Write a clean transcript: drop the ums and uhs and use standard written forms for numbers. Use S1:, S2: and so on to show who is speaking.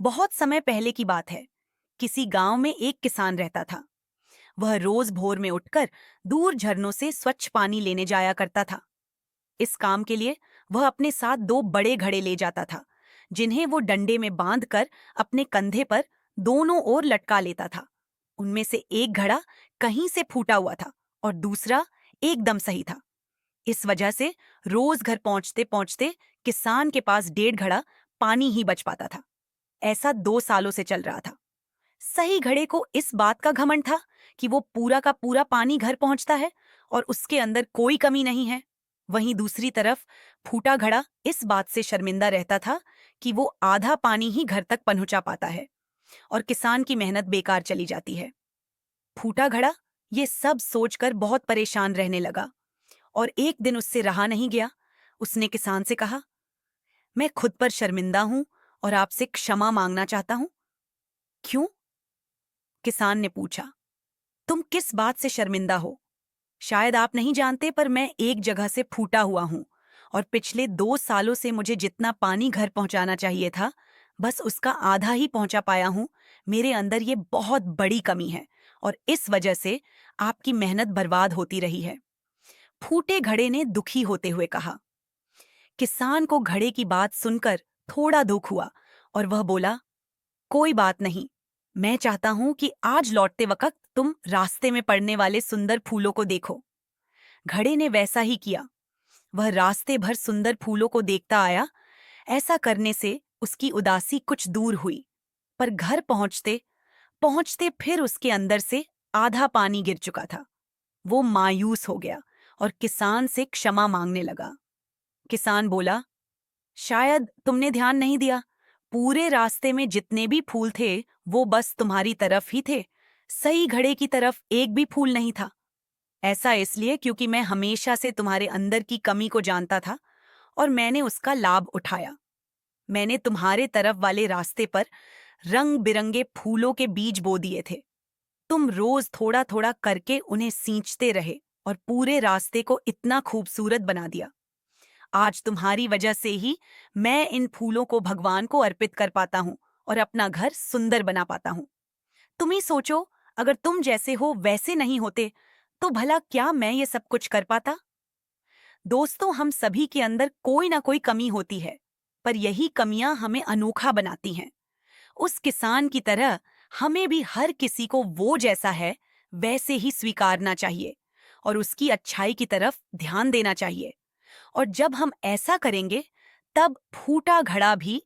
S1: बहुत समय पहले की बात है। किसी गांव में एक किसान रहता था। वह रोज भोर में उठकर दूर झरनों से स्वच्छ पानी लेने जाया करता था। इस काम के लिए वह अपने साथ दो बड़े घड़े ले जाता था, जिन्हें वो डंडे में बांधकर अपने कंधे पर दोनों ओर लटका लेता था। उनमें से एक घड़ा कहीं से फूटा हुआ था और दूसरा एकदम सही था। इस वजह से रोज घर पहुंचते पहुंचते किसान के पास 1.5 घड़ा पानी ही बच पाता था। ऐसा 2 सालों से चल रहा था। सही घड़े को इस बात का घमंड था कि वो पूरा का पूरा पानी घर पहुंचता है और उसके अंदर कोई कमी नहीं है। वहीं दूसरी तरफ फूटा घड़ा इस बात से शर्मिंदा रहता था कि वो आधा पानी ही घर तक पहुंचा पाता है और किसान की मेहनत बेकार चली जाती है। फूटा घड़ा ये सब सोचकर बहुत परेशान रहने लगा और एक दिन उससे रहा नहीं गया। उसने किसान से कहा, मैं खुद पर शर्मिंदा हूं और आपसे क्षमा मांगना चाहता हूं। क्यों? किसान ने पूछा। तुम किस बात से शर्मिंदा हो? शायद आप नहीं जानते, पर मैं एक जगह से फूटा हुआ हूं और पिछले 2 सालों से मुझे जितना पानी घर पहुंचाना चाहिए था, बस उसका आधा ही पहुंचा पाया हूं। मेरे अंदर ये बहुत बड़ी कमी है और इस वजह से आपकी मेहनत बर्बाद होती रही है। फूटे घड़े ने दुखी होते हुए कहा। किसान को घड़े की बात सुनकर थोड़ा दुख हुआ और वह बोला, कोई बात नहीं। मैं चाहता हूं कि आज लौटते वक्त तुम रास्ते में पड़ने वाले सुंदर फूलों को देखो। घड़े ने वैसा ही किया। वह रास्ते भर सुंदर फूलों को देखता आया। ऐसा करने से उसकी उदासी कुछ दूर हुई, पर घर पहुंचते पहुंचते फिर उसके अंदर से आधा पानी गिर चुका था। वो मायूस हो गया और किसान से क्षमा मांगने लगा। किसान बोला, शायद तुमने ध्यान नहीं दिया। पूरे रास्ते में जितने भी फूल थे, वो बस तुम्हारी तरफ ही थे। सही घड़े की तरफ एक भी फूल नहीं था। ऐसा इसलिए क्योंकि मैं हमेशा से तुम्हारे अंदर की कमी को जानता था और मैंने उसका लाभ उठाया। मैंने तुम्हारे तरफ वाले रास्ते पर रंग बिरंगे फूलों के बीज बो दिए थे। तुम रोज थोड़ा थोड़ा करके उन्हें सींचते रहे और पूरे रास्ते को इतना खूबसूरत बना दिया। आज तुम्हारी वजह से ही मैं इन फूलों को भगवान को अर्पित कर पाता हूँ और अपना घर सुंदर बना पाता हूँ। तुम ही सोचो, अगर तुम जैसे हो वैसे नहीं होते, तो भला क्या मैं ये सब कुछ कर पाता? दोस्तों, हम सभी के अंदर कोई ना कोई कमी होती है, पर यही कमियां हमें अनोखा बनाती हैं। उस किसान की तरह हमें भी हर किसी को वो जैसा है वैसे ही स्वीकारना चाहिए और उसकी अच्छाई की तरफ ध्यान देना चाहिए। और जब हम ऐसा करेंगे, तब फूटा घड़ा भी